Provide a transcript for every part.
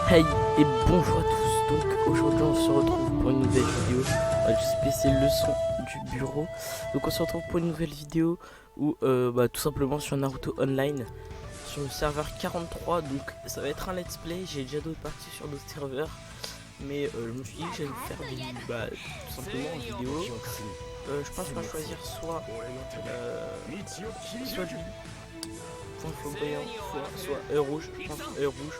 Hey et bonjour à tous, donc aujourd'hui on se retrouve pour une nouvelle vidéo du spécial leçon du bureau. Donc on se retrouve pour une nouvelle vidéo où tout simplement sur Naruto Online sur le serveur 43. Donc ça va être un let's play, j'ai déjà d'autres parties sur d'autres serveurs. Mais je me suis dit que j'allais faire tout simplement en vidéo. Je pense qu'on va choisir soit du point flamboyant, soit œil rouge, je pense œil rouge.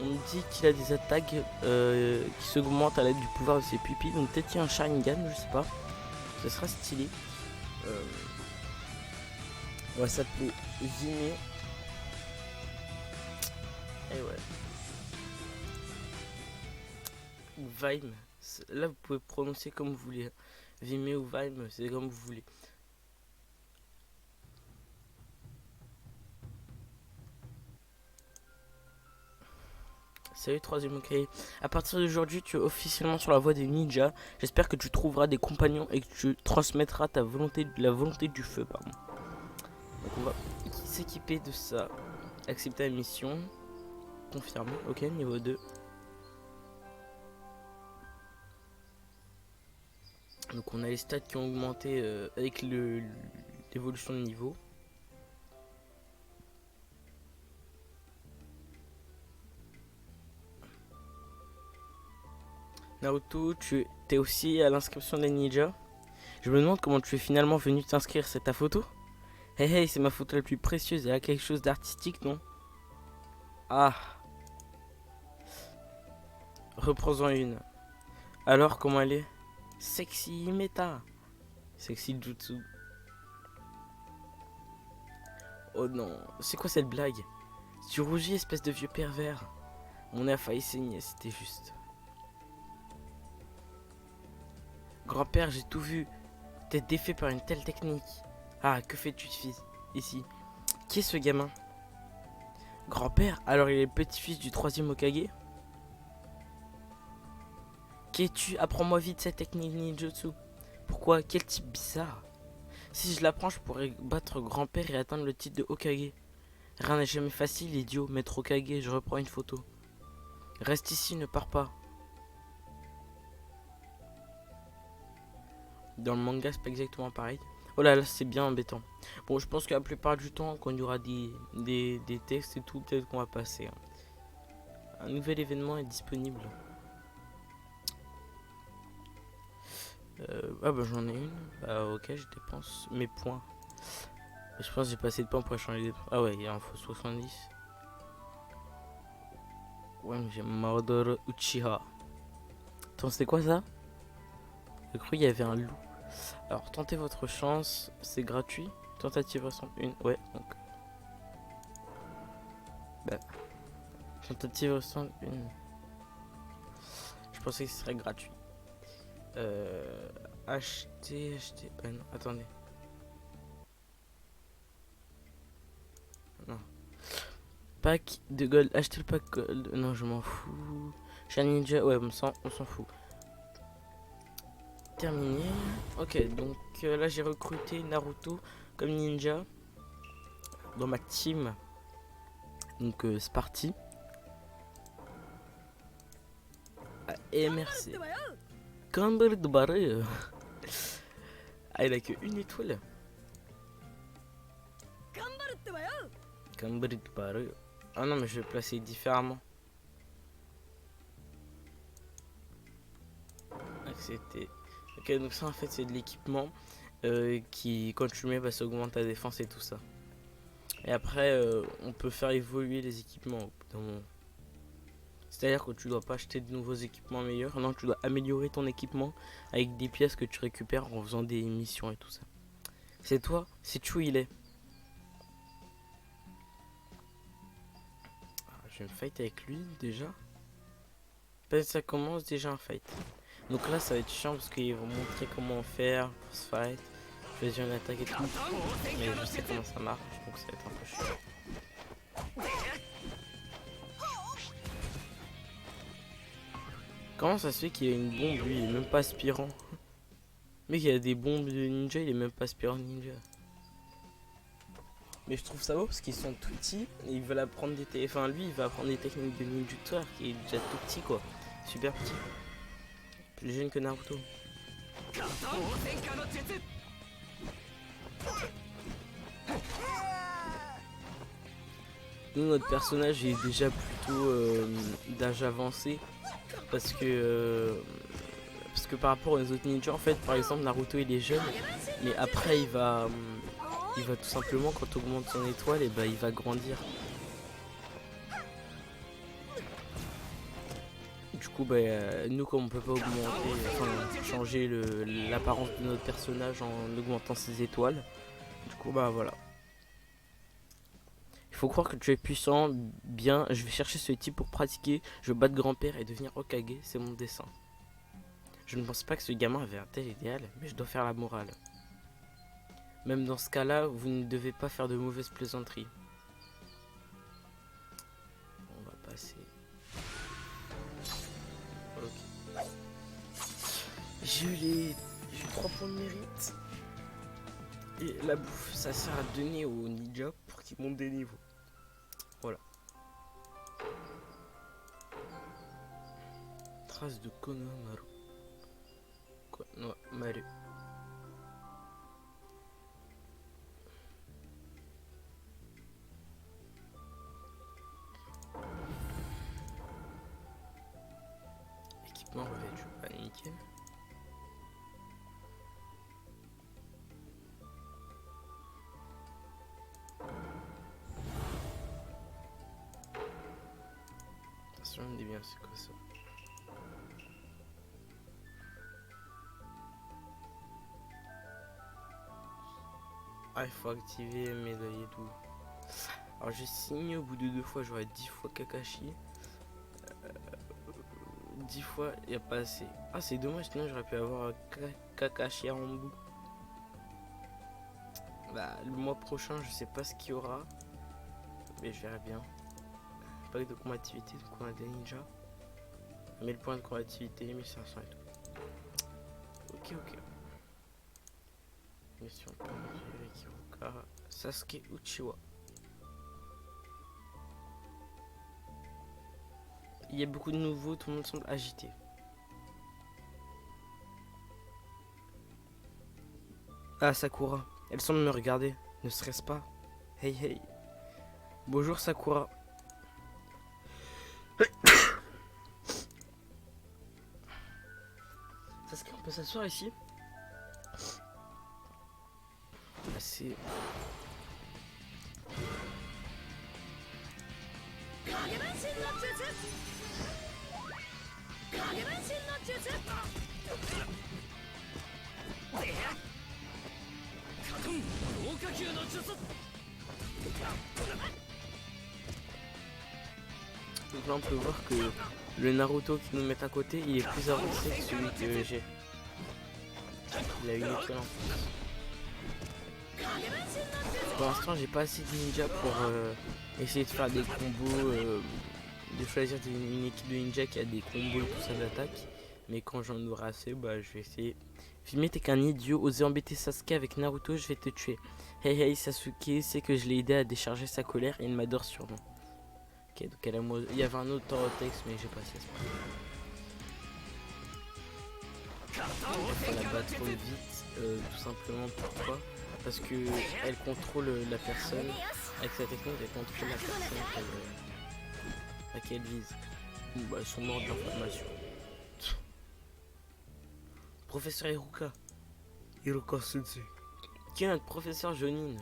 On dit qu'il a des attaques qui s'augmentent à l'aide du pouvoir de ses pupilles. Donc peut-être qu'il y a un Sharingan, je sais pas. Ce sera stylé. On va s'appeler Vime. Et ouais. Ou Vime. Là vous pouvez prononcer comme vous voulez. Vime ou Vime, c'est comme vous voulez. Salut troisième ok. À partir d'aujourd'hui, tu es officiellement sur la voie des ninjas. J'espère que tu trouveras des compagnons et que tu transmettras la volonté du feu, pardon. Donc on va s'équiper de ça. Accepter la mission. Confirmé. Ok, niveau 2. Donc on a les stats qui ont augmenté avec l'évolution de niveau. Naruto, tu es aussi à l'inscription des ninjas. Je me demande comment tu es finalement venu t'inscrire, c'est ta photo? Hey hey, c'est ma photo la plus précieuse, il y a quelque chose d'artistique, non? Ah, reprends-en une. Alors, comment elle est? Sexy méta. Sexy jutsu. Oh non, c'est quoi cette blague? Tu rougis, espèce de vieux pervers. Mon nez a failli saigner, c'était juste. Grand-père, j'ai tout vu. T'es défait par une telle technique. Ah, que fais-tu ici? Qui est ce gamin? Grand-père? Alors il est le petit-fils du troisième Hokage? Qui es-tu? Apprends-moi vite cette technique ninjutsu. Pourquoi? Quel type bizarre? Si je l'apprends, je pourrais battre grand-père et atteindre le titre de Hokage. Rien n'est jamais facile, idiot. Maître Hokage, je reprends une photo. Reste ici, ne pars pas. Dans le manga, c'est pas exactement pareil. Oh là là, c'est bien embêtant. Bon, je pense que la plupart du temps, quand il y aura des textes et tout, peut-être qu'on va passer. Un nouvel événement est disponible. Ah bah j'en ai une. Bah ok, je dépense mes points. Je pense que j'ai pas assez de points pour échanger des points. Ah ouais, il en faut 70. Ouais, mais j'ai Maodoro Uchiha. Attends, c'était quoi ça? J'ai cru qu'il y avait un loup. Alors, tentez votre chance, c'est gratuit. Tentative 61, ouais, donc. Bah, tentative 61. Je pensais que ce serait gratuit. Acheter. Bah non, attendez. Non. Pack de gold. Acheter le pack gold. Non, je m'en fous. Chat Ninja, ouais, on s'en fout. Terminé. Ok, donc là j'ai recruté Naruto comme ninja dans ma team. Donc c'est parti. Ah, et merci. Camber de barré. Ah, il a que une étoile. Camber de barré. Ah non, mais je vais placer différemment. Accepter. Ok, donc ça en fait c'est de l'équipement qui, quand tu le mets, va s'augmenter ta défense et tout ça. Et après, on peut faire évoluer les équipements. C'est-à-dire que tu dois pas acheter de nouveaux équipements meilleurs. Non, tu dois améliorer ton équipement avec des pièces que tu récupères en faisant des missions et tout ça. C'est toi, c'est Chou il est. Ah, je vais me fight avec lui déjà. Peut-être ça commence déjà un fight. Donc là ça va être chiant parce qu'ils vont montrer comment faire pour ce fight. Choisir une attaque et tout. Mais je sais comment ça marche, donc ça va être un peu chiant. Comment ça se fait qu'il y a une bombe, lui, il est même pas aspirant. Mais il y a des bombes de ninja, il est même pas aspirant ninja. Mais je trouve ça beau parce qu'ils sont tout petits et ils veulent apprendre enfin lui il va apprendre des techniques de ninjutsu alors qu'il est déjà tout petit quoi. Super petit. Plus jeune que Naruto. Nous notre personnage est déjà plutôt d'âge avancé parce que par rapport aux autres ninjas en fait par exemple Naruto il est jeune mais après il va tout simplement quand on augmente son étoile et bah il va grandir. Du coup bah nous comme on peut pas augmenter, enfin changer l'apparence de notre personnage en augmentant ses étoiles, du coup bah voilà. Il faut croire que tu es puissant, bien, je vais chercher ce type pour pratiquer, je veux battre grand-père et devenir Hokage, c'est mon dessein. Je ne pense pas que ce gamin avait un tel idéal, mais je dois faire la morale. Même dans ce cas-là, vous ne devez pas faire de mauvaises plaisanteries. On va passer. Ok. J'ai 3 points de mérite. Et la bouffe, ça sert à donner aux ninjas pour qu'ils montent des niveaux. Voilà. Trace de Konohamaru. Konohamaru. Équipement revêtu. Ah, nickel. Attention, on est bien, c'est quoi ça? Ah, il faut activer médaille d'eau. Alors j'ai signé au bout de 2 fois, j'aurais 10 fois Kakashi. 10 fois, il n'y a pas assez. Ah, c'est dommage, sinon j'aurais pu avoir Kakashi en bout. Bah, le mois prochain, je sais pas ce qu'il y aura. Mais je verrai bien. Pack de combativité, donc on a des ninjas. 1000 points de combativité, 1500 et tout. Ok. Mission Kiruka, Sasuke Uchiwa. Il y a beaucoup de nouveaux, tout le monde semble agité. Ah, Sakura, elle semble me regarder, ne serait-ce pas? Hey. Bonjour Sakura. Sasuke, on peut s'asseoir ici? C'est... Donc là on peut voir que le Naruto qui nous met à côté il est plus avancé que celui que j'ai. Il a une étoile en plus. Pour l'instant j'ai pas assez de ninja pour essayer de faire des combos, de choisir une équipe de ninja qui a des combos et tout ça d'attaque. Mais quand j'en aurai assez, bah je vais essayer. Filmer t'es qu'un idiot, oser embêter Sasuke avec Naruto, je vais te tuer. Hey Sasuke, c'est que je l'ai aidé à décharger sa colère et il m'adore sûrement. Ok, donc il y avait un autre texte mais j'ai passé ce point. Elle la bat trop vite, tout simplement pourquoi? Parce que elle contrôle la personne, avec sa technique elle contrôle la personne à qui elle vise. Bah ils sont morts d'information. Professeur Hiruka Sensei. Qui est notre professeur Jonin?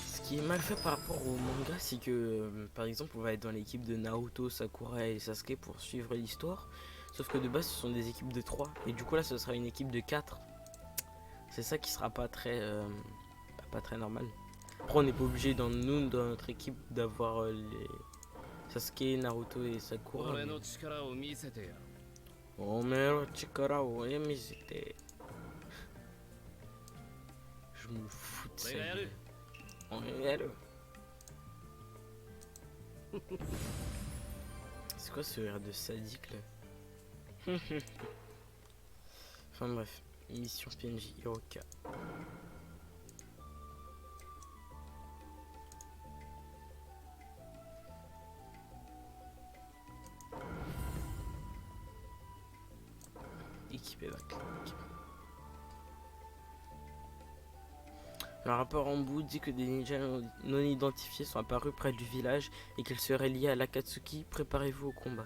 Ce qui est mal fait par rapport au manga, c'est que par exemple on va être dans l'équipe de Naruto, Sakura et Sasuke pour suivre l'histoire. Sauf que de base ce sont des équipes de 3 et du coup là ce sera une équipe de 4. C'est ça qui sera pas très normal. Après on n'est pas obligé dans notre équipe d'avoir les Sasuke, Naruto et Sakura. Mais... Je me fous de ça. C'est quoi ce air de sadique là? Enfin bref. Mission PNJ Hiroka. Équipé la clinique. Le rapport en bout dit que des ninjas non identifiés sont apparus près du village et qu'ils seraient liés à l'Akatsuki. Préparez-vous au combat.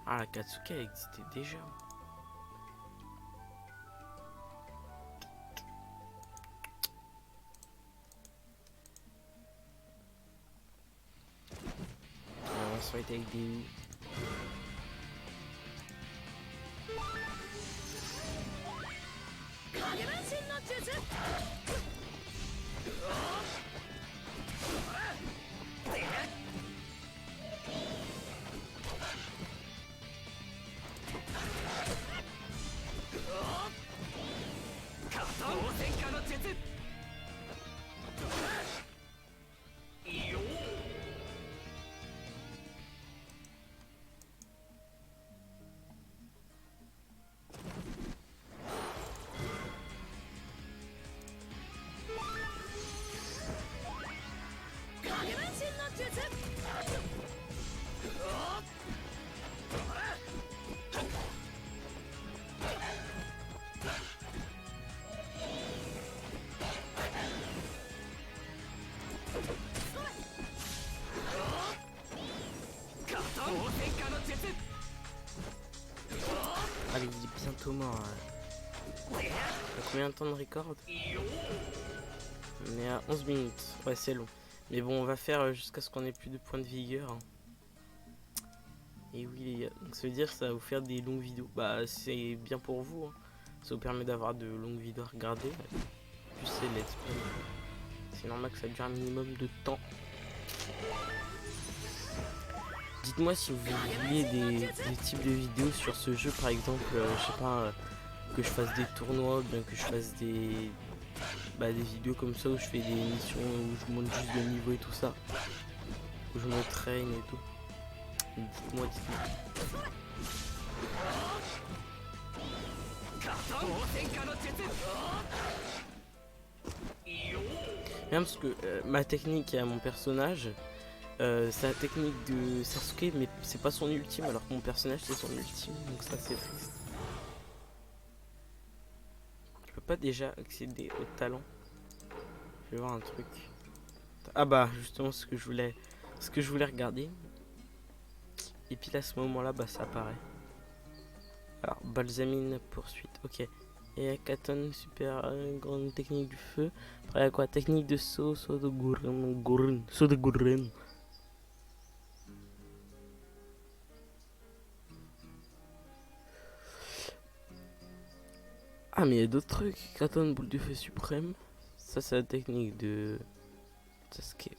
Ah, l'Akatsuki existait déjà. On va se fight avec des... Allez, il est bientôt mort. Combien de temps de record? On est à 11 minutes. Ouais, c'est long. Mais bon, on va faire jusqu'à ce qu'on ait plus de points de vigueur. Et oui, les gars. Donc ça veut dire que ça va vous faire des longues vidéos. Bah, c'est bien pour vous. Ça vous permet d'avoir de longues vidéos à regarder. Plus c'est let's play. C'est normal que ça dure un minimum de temps. Dites-moi si vous vouliez des types de vidéos sur ce jeu, par exemple, je sais pas, que je fasse des tournois, bien que je fasse des vidéos comme ça où je fais des missions où je monte juste de niveau et tout ça, où je me train et tout. Dites-moi. Bien parce que ma technique à mon personnage, c'est la technique de Sasuke, mais c'est pas son ultime, alors que mon personnage c'est son ultime, donc ça c'est triste. Je peux pas déjà accéder au talent. Je vais voir un truc. Ah bah justement ce que je voulais regarder. Et puis là à ce moment là bah ça apparaît. Alors Balsamine poursuite, ok. Et Katon super grande technique du feu. Après quoi, technique de saut de Gurren. Ah mais il y a d'autres trucs. Katon boule de feu suprême. Ça c'est la technique de Sasuke.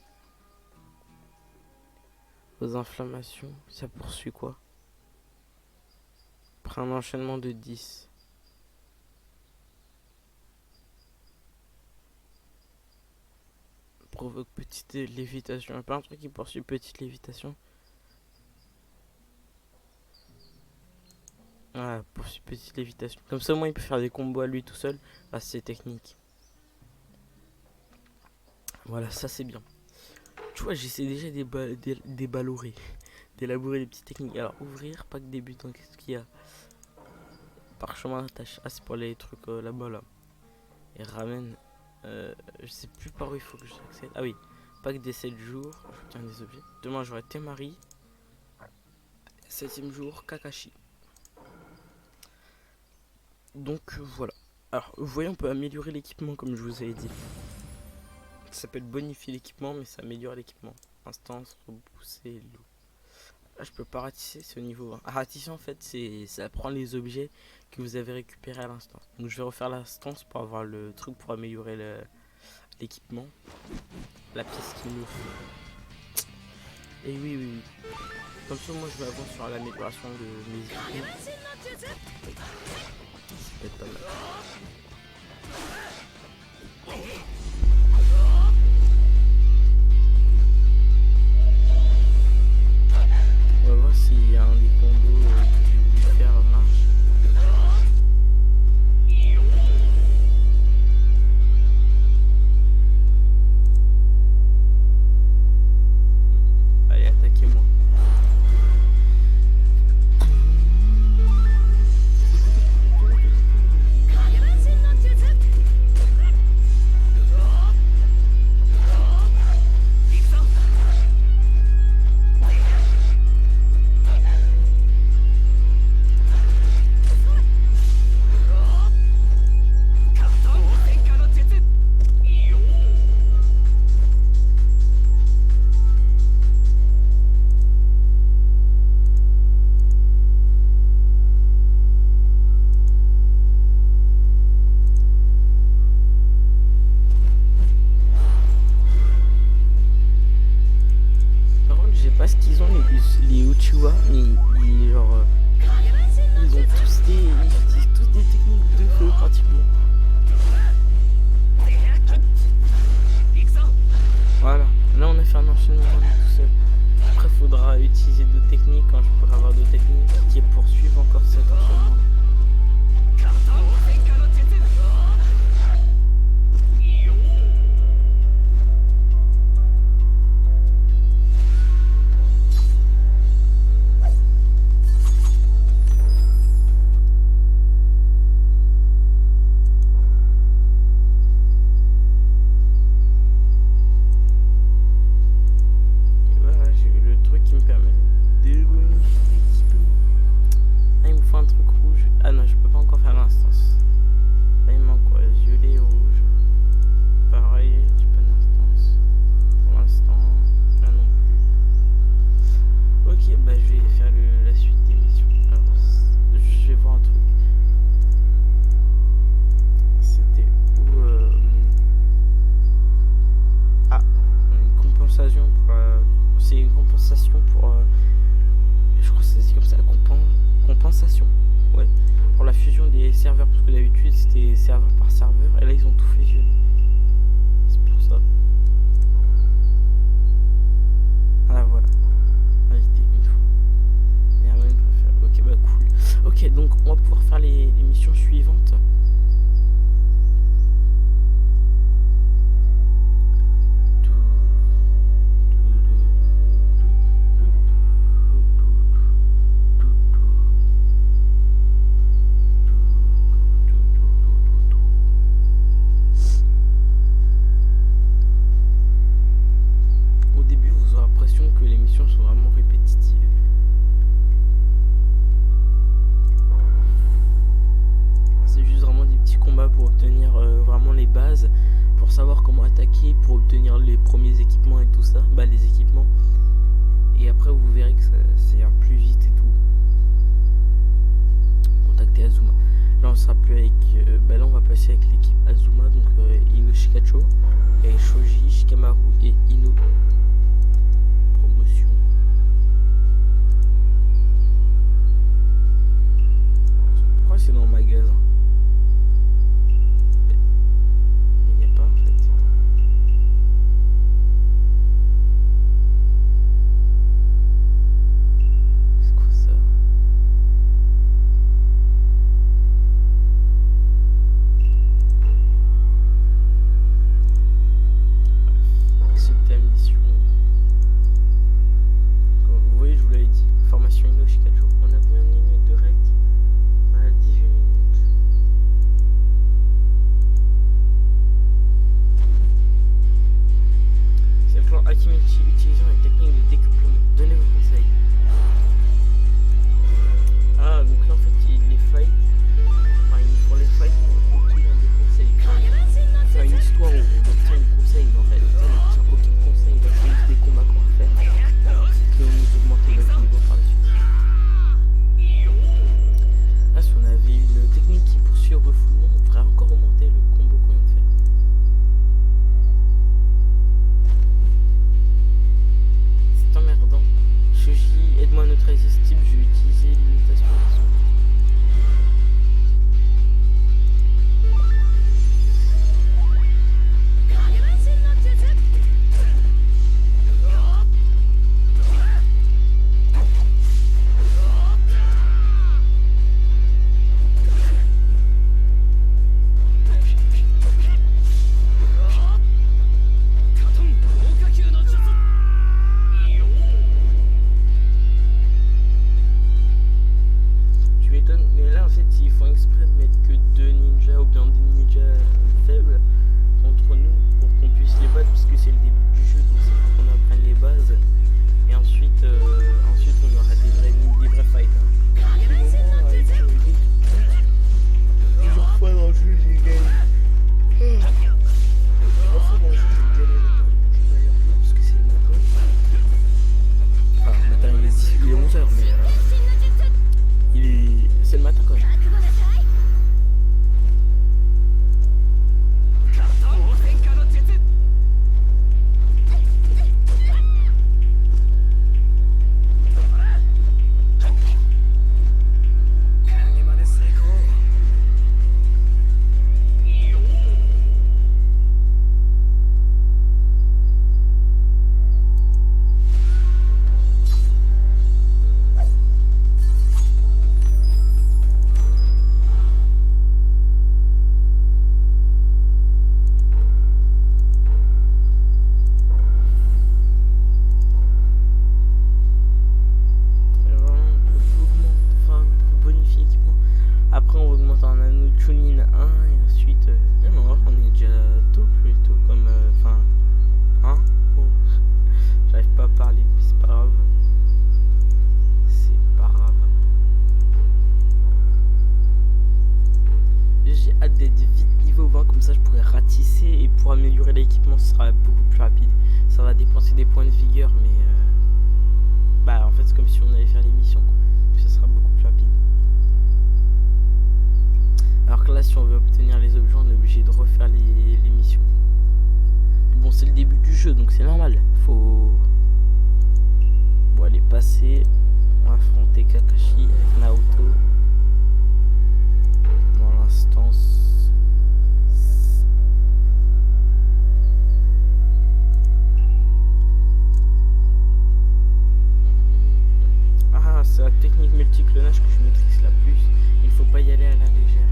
Aux inflammations, ça poursuit quoi? Après un enchaînement de 10. Provoque petite lévitation. Pas un truc qui poursuit petite lévitation. Ah, poursuit petite lévitation. Comme ça, au moins, il peut faire des combos à lui tout seul. Ah, c'est technique. Voilà, ça c'est bien. Tu vois, j'essaie déjà d'élaborer des petites techniques. Alors, ouvrir, pack débutant, qu'est-ce qu'il y a? Parchemin d'attache. Ah, c'est pour les trucs là-bas, là. Et ramène. Je sais plus par où il faut que j'accède. Ah oui, pack des 7 jours. Je tiens des objets. Demain, j'aurai Temari. 7ème jour, Kakashi. Donc voilà. Alors, vous voyez, on peut améliorer l'équipement comme je vous avais dit. Ça s'appelle bonifier l'équipement, mais ça améliore l'équipement. Instance, repousser l'eau. Là, je peux pas ratisser, c'est au niveau 20. Ratisser, en fait, ça prend les objets que vous avez récupérés à l'instance. Donc, je vais refaire l'instance pour avoir le truc pour améliorer l'équipement. La pièce qu'il me faut. Et oui. Comme ça, moi, je vais avancer sur l'amélioration de mes équipements. Ça peut être pas mal. On va voir s'il y a un des combos que je vais faire marche. vois, mais genre, ils utilisent tous des techniques de feu pratiquement. Voilà, là on a fait un enchaînement tout seul. Après faudra utiliser d'autres techniques quand je pourrai avoir d'autres techniques qui poursuivent encore cet enchaînement. Qui me permet de bonifier l'équipement. Là il me faut un truc rouge. Ah non, je peux pas encore faire l'instance. Là il me manque quoi? Violet et rouge. Pareil, j'ai pas d'instance. Pour l'instant, là non plus. Ok, bah je vais faire la suite des missions. Alors, je vais voir un truc. C'était où Ah, une compensation pour c'est une compensation pour je crois que ça se dit comme ça, compensation, ouais, pour la fusion des serveurs, parce que d'habitude c'était serveur par serveur et là ils ont tout fusionné, c'est pour ça. Ah voilà, invité une fois et rien une préfère. Ok, bah cool. Ok, donc on va pouvoir faire les missions suivantes. Que les missions sont vraiment répétitives. C'est juste vraiment des petits combats pour obtenir vraiment les bases, pour savoir comment attaquer, pour obtenir les premiers équipements et tout ça, bah les équipements. Et après vous verrez que ça ira plus vite et tout. Contacter Azuma. Là on sera plus avec, bah là on va passer avec l'équipe Azuma, donc Ino Shikacho, et Shoji, Shikamaru et Ino. Promotion. Pourquoi c'est dans le magasin? Mais il n'y a pas en fait. C'est quoi ça? Chunin 1 et ensuite non, on est déjà tôt plutôt comme enfin hein, oh. J'arrive pas à parler, mais c'est pas grave. C'est pas grave. J'ai hâte d'être vite niveau 20, comme ça je pourrais ratisser et pour améliorer l'équipement ce sera beaucoup plus rapide. Ça va dépenser des points de vigueur, mais bah en fait c'est comme si on allait faire les missions, ça sera beaucoup plus rapide. Alors que là, si on veut obtenir les objets, on est obligé de refaire les missions. Bon, c'est le début du jeu, donc c'est normal. Faut aller passer. On va affronter Kakashi avec Naoto. Dans l'instance. Ah, c'est la technique multiclonage que je maîtrise la plus. Il faut pas y aller à la légère.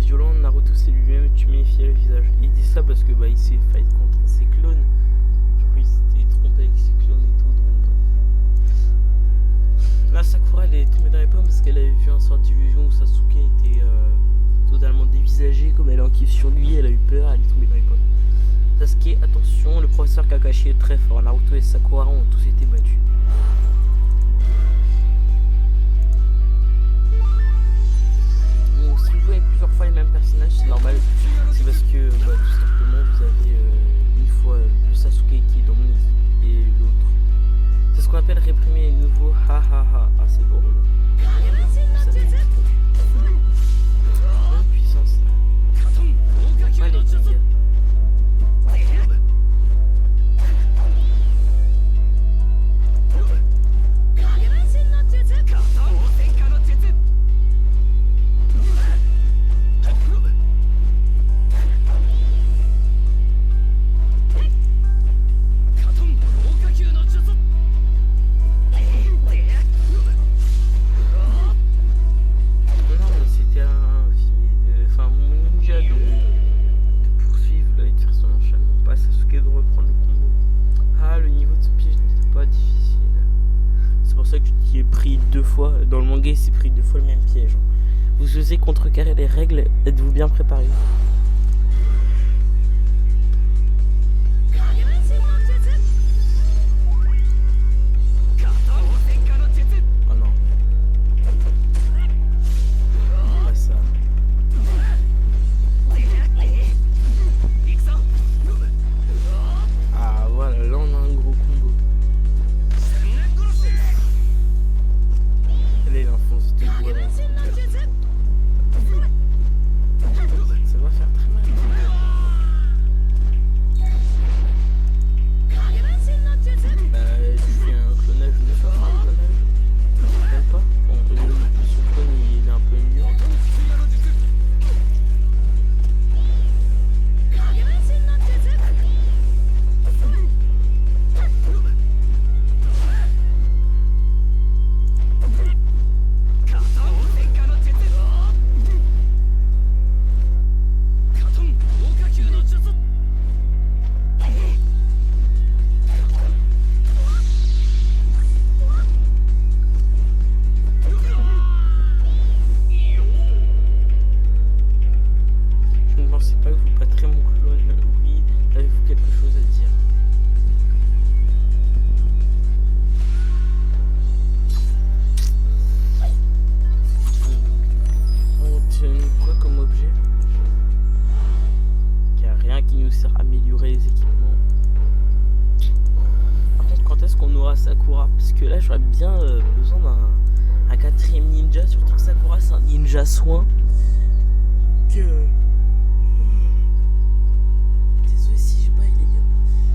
Violent, Naruto s'est lui-même tuméfié le visage. Il dit ça parce que bah il s'est fight contre ses clones. Du coup il s'était trompé avec ses clones et tout. Donc bref. Là Sakura elle est tombée dans les pommes parce qu'elle avait vu un sort d'illusion où Sasuke était totalement dévisagé. Comme elle en kiffe sur lui, elle a eu peur, elle est tombée dans les pommes. Sasuke, attention, le professeur Kakashi est très fort. Naruto et Sakura ont tous été battus. Si vous voyez plusieurs fois les mêmes personnages, c'est normal. C'est parce que tout simplement vous avez une fois le Sasuke qui est dans mon équipe et l'autre. C'est ce qu'on appelle réprimer les nouveaux ha ha ha. Ah c'est drôle. Ça fait une puissance. Pas les dégâts. Dans le manga, c'est pris 2 fois le même piège. Vous osez contrecarrer les règles, êtes-vous bien préparé? Oh non. Pas ça. Ah voilà, là on a un gros combo. Il enfonce des doigts dans le... Ça va faire Sakura, parce que là j'aurais bien besoin d'un 4ème ninja, surtout que Sakura c'est un ninja soin. Que... Désolé si je baille les gars.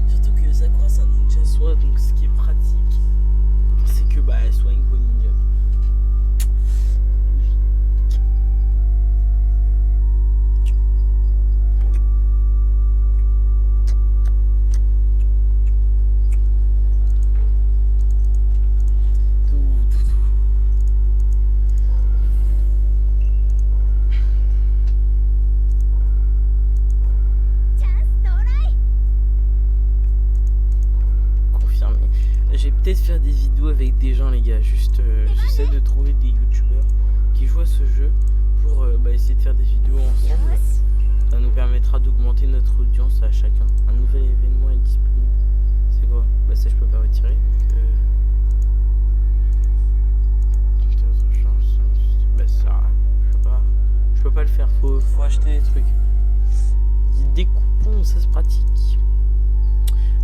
Surtout que Sakura c'est un ninja soin, donc ce qui est pratique, c'est que bah elle soigne vos ninjas. J'ai peut-être faire des vidéos avec des gens les gars, juste j'essaie de trouver des youtubeurs qui jouent à ce jeu pour essayer de faire des vidéos ensemble. Ça nous permettra d'augmenter notre audience à chacun. Un nouvel événement est disponible. C'est quoi? Bah ça je peux pas retirer. Bah ça, je peux pas le faire, faut acheter des trucs. Des coupons, ça se pratique.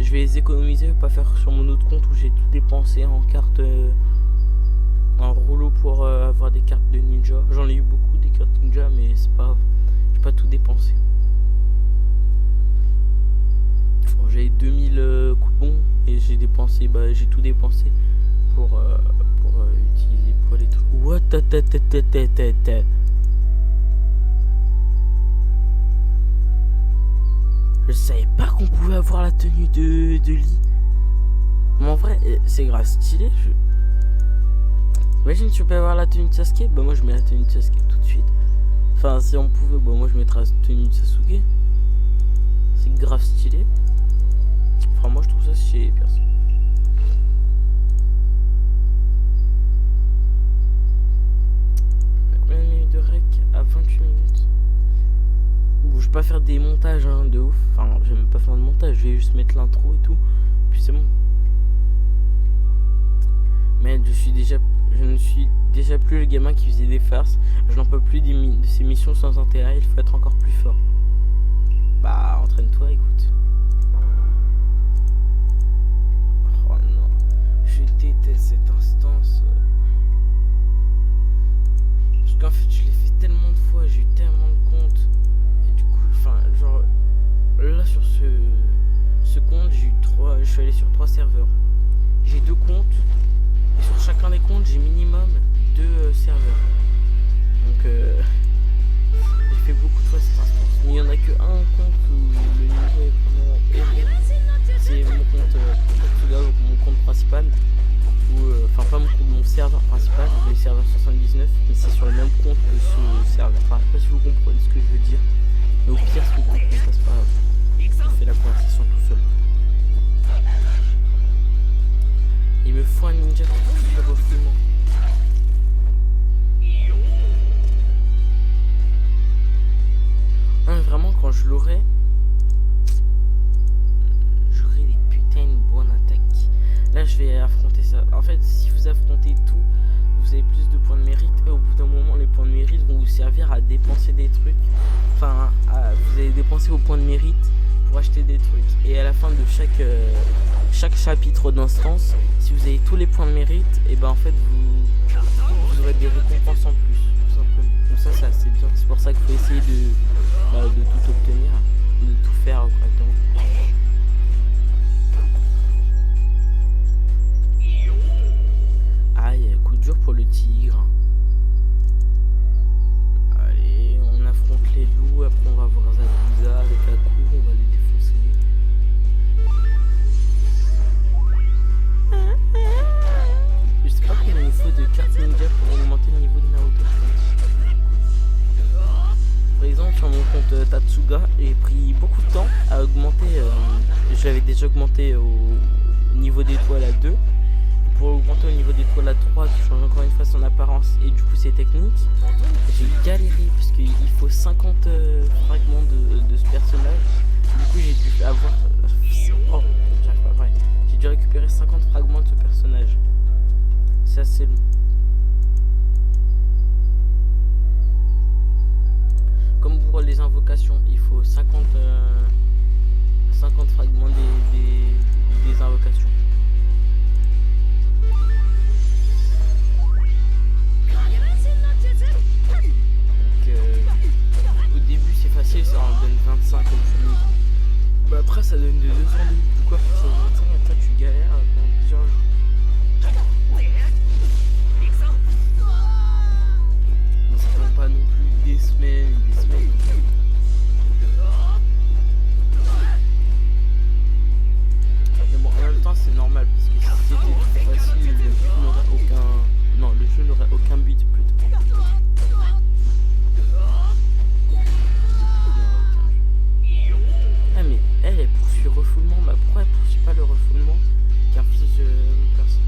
Je vais les économiser, pas faire sur mon autre compte où j'ai tout dépensé en cartes, en rouleau pour avoir des cartes de ninja. J'en ai eu beaucoup des cartes ninja, mais c'est pas grave, j'ai pas tout dépensé. Bon, j'ai 2000 coupons et j'ai dépensé, j'ai tout dépensé pour utiliser pour les trucs. What ta. Je savais pas qu'on pouvait avoir la tenue de lit. Mais en vrai, c'est grave stylé. Imagine, tu peux avoir la tenue de Sasuke. Bah moi je mets la tenue de Sasuke tout de suite. Enfin si on pouvait, moi je mettrais la tenue de Sasuke. C'est grave stylé. Enfin moi je trouve ça stylé perso. Combien de minutes de rec? À 28 minutes. Je vais pas faire des montages de ouf, enfin je vais même pas faire de montage, je vais juste mettre l'intro et tout, puis c'est bon. Mais je ne suis déjà plus le gamin qui faisait des farces, je n'en peux plus de ces missions sans intérêt, il faut être encore plus fort. Bah entraîne-toi, écoute. Oh non, je déteste cette instance. Parce qu'en fait je l'ai fait tellement de fois, j'ai eu tellement de comptes. Enfin, genre là sur ce compte, je suis allé sur 3 serveurs. J'ai 2 comptes et sur chacun des comptes, j'ai minimum 2 serveurs. Donc j'ai fait beaucoup de fois cette instance. Mais il n'y en a que un compte où le niveau est vraiment élevé. C'est mon compte Tatsuga, donc mon compte principal. Enfin pas mon serveur principal, le serveur 79, mais c'est sur le même compte que ce serveur. Enfin je sais pas si vous comprenez ce que je veux dire. Mais au pire, si vous comprenez pas, c'est pas grave. Je fais la conversation tout seul. Il me faut un ninja qui touche le refoulement. Non, vraiment, quand je l'aurai, j'aurai des putains de bonnes attaques. Là, je vais affronter ça. En fait, si vous affrontez tout, vous avez plus de points de mérite. Et au bout d'un moment, les points de mérite vont vous servir à dépenser des trucs. Enfin, vous allez dépenser vos points de mérite pour acheter des trucs. Et à la fin de chaque chapitre d'instance, si vous avez tous les points de mérite, et ben en fait vous aurez des récompenses en plus, tout simplement. Donc ça c'est assez bien. C'est pour ça qu'il faut essayer de tout obtenir, de tout faire correctement. Aïe, coup dur pour le tigre. Allez, on affronte les loups, après on va voir Zabuza avec la cour, on va les défoncer. Je sais pas combien il faut de cartes ninja pour augmenter le niveau de Naruto. Par exemple, sur mon compte Tatsuga, j'ai pris beaucoup de temps à augmenter. Je l'avais déjà augmenté au niveau d'étoile à 2. Pour augmenter au niveau d'étoile à 3, qui change encore une fois son apparence et du coup ses techniques. J'ai galéré parce qu'il faut 50 fragments de ce personnage. Du coup j'ai dû avoir... Oh, j'arrive pas, ouais. J'ai dû récupérer 50 fragments de ce personnage. C'est assez long. Comme pour les invocations, il faut 50 fragments des invocations. pourquoi elle poursuit pas le refoulement qui inflige une personne?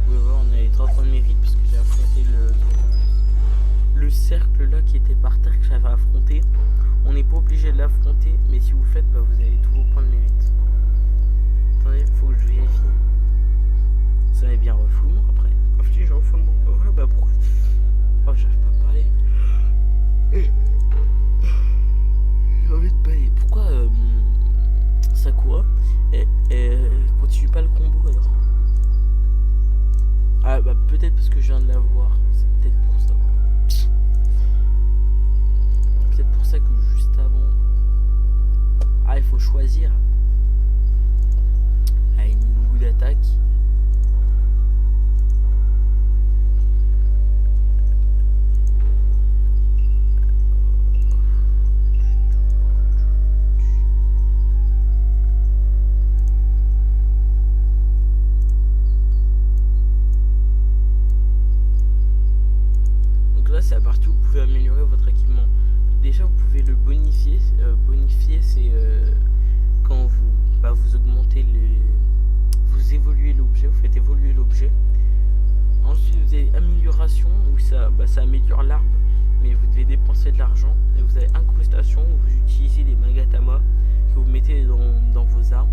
Vous pouvez voir, on a les 3 points de mérite parce que j'ai affronté le cercle là qui était par terre que j'avais affronté. On n'est pas obligé de l'affronter, mais si vous le faites, bah, vous avez tous vos points de mérite. Attendez, faut que je vérifie. Ça m'est bien refoulement après. Inflige refoulement. Bah voilà, bah pourquoi? Oh, j'arrive pas à parler. J'ai envie de bailler. Pourquoi Sakura continue pas le combo alors? Ah bah peut-être parce que je viens de la voir. C'est peut-être pour ça. Peut-être pour ça que juste avant. Ah, il faut choisir. Ah, une goût d'attaque. C'est la partie où vous pouvez améliorer votre équipement. Déjà vous pouvez le bonifier. Bonifier c'est quand vous augmentez vous évoluez l'objet, vous faites évoluer l'objet. Ensuite vous avez amélioration où ça améliore l'arbre, mais vous devez dépenser de l'argent. Et vous avez incrustation où vous utilisez les magatama que vous mettez dans vos arbres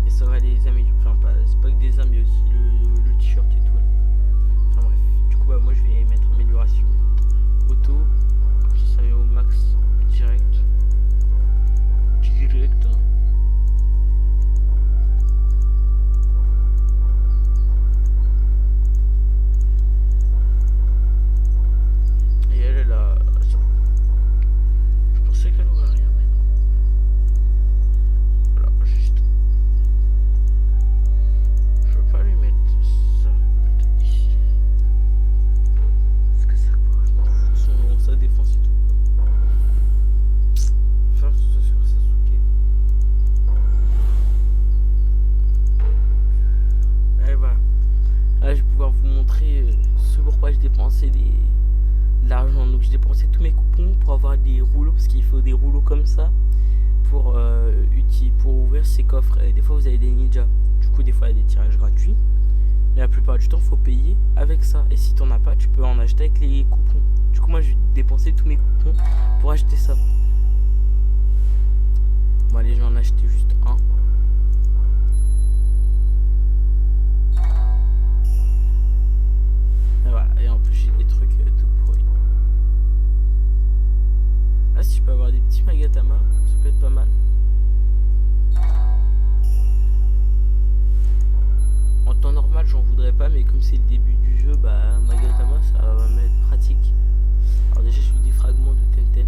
et ça va les améliorer. Enfin c'est pas que des armes, mais aussi le t-shirt et tout là. Enfin bref, du coup moi je vais mettre amélioration auto, comme ça met au max direct. Et elle est là. Je pensais qu'elle aurait rien, mais non. Voilà, juste. Je peux pas lui mettre ça, ici. Parce que ça correspond sa défense et tout. Enfin, c'est sur Sasuke. Et voilà. Là, je vais pouvoir vous montrer ce pourquoi je dépensais de l'argent. Donc, je dépensais tous mes coupons pour avoir des rouleaux, parce qu'il faut des rouleaux comme ça pour ouvrir ces coffres. Et des fois, vous avez des ninjas. Du coup, des fois, il y a des tirages gratuits. Mais la plupart du temps, il faut payer avec ça. Et si t'en as pas, tu peux en acheter avec les coupons. Du coup, moi, je vais dépenser tous mes coupons pour acheter ça. Bon, allez, je vais en acheter juste un. Et voilà. Et en plus, j'ai des trucs tout pourris. Là, si je peux avoir des petits magatama, ça peut être pas mal. En temps normal, j'en voudrais pas, mais comme c'est le début du jeu, bah magatama, ça va m'être pratique. Alors déjà, je fais des fragments de Tenten.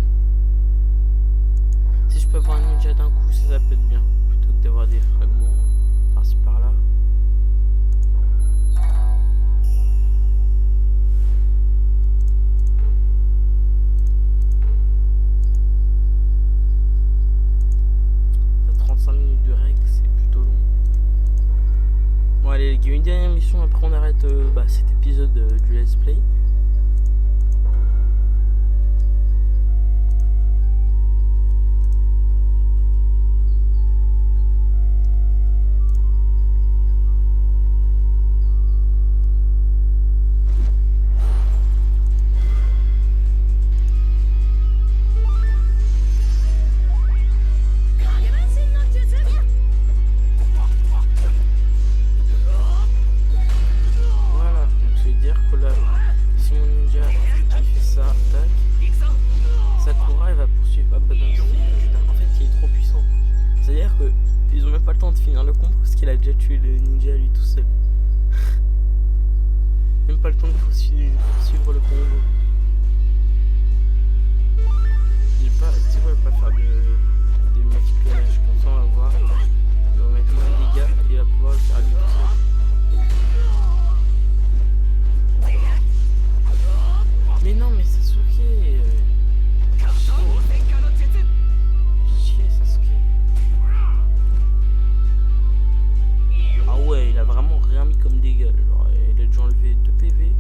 Si je peux avoir un ninja d'un coup, ça peut être bien, plutôt que d'avoir des fragments par-ci par-là. T'as 35 minutes de règle, c'est plutôt long. Bon allez les gars, une dernière mission, après on arrête cet épisode du let's play. De finir le combo parce qu'il a déjà tué le ninja lui tout seul. Même pas le temps de poursuivre le combo. J'ai pas, tu sais quoi, il va pas faire de multipliage, comme ça on va voir. Il va mettre moins de dégâts et il va pouvoir le faire lui tout seul. Mais non, mais Sasuke. Chier Sasuke. Ah ouais, il a vraiment rien mis comme dégâts. Genre, il a déjà enlevé 2 PV.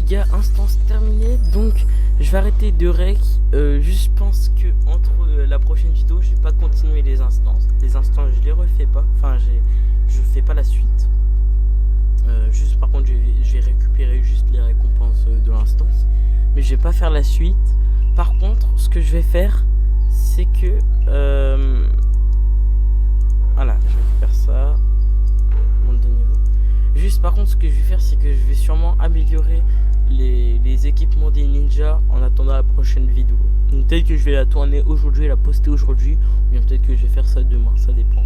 gars, instance terminée. Donc je vais arrêter de rec. Juste je pense que entre la prochaine vidéo, je vais pas continuer les instances. Les instances, je les refais pas. Enfin, je fais pas la suite. Juste par contre, je vais récupérer juste les récompenses de l'instance. Mais je vais pas faire la suite. Par contre, ce que je vais faire, c'est que voilà, je récupère ça. Monte de niveau. Juste par contre, ce que je vais faire, c'est que je vais sûrement améliorer les équipements des ninjas en attendant la prochaine vidéo. Donc peut-être que je vais la tourner aujourd'hui et la poster aujourd'hui, ou bien peut-être que je vais faire ça demain, ça dépend.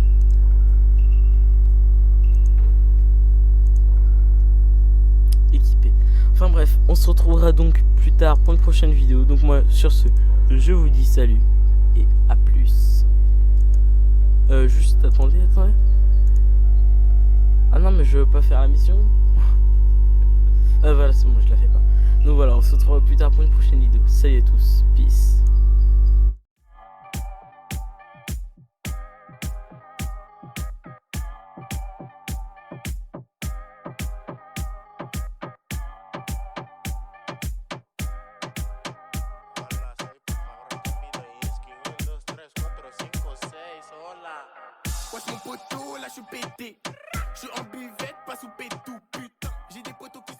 Équipé. Enfin bref, on se retrouvera donc plus tard pour une prochaine vidéo. Donc moi, sur ce, je vous dis salut et à plus. Juste attendez. Ah non, mais je veux pas faire la mission. Voilà, c'est bon, je la fais pas. Donc voilà, on se retrouve plus tard pour une prochaine vidéo. Salut à tous, peace. Wesh mon poteau, là je suis pété. Je suis en buvette, pas sous pétou, putain. J'ai des poteaux qui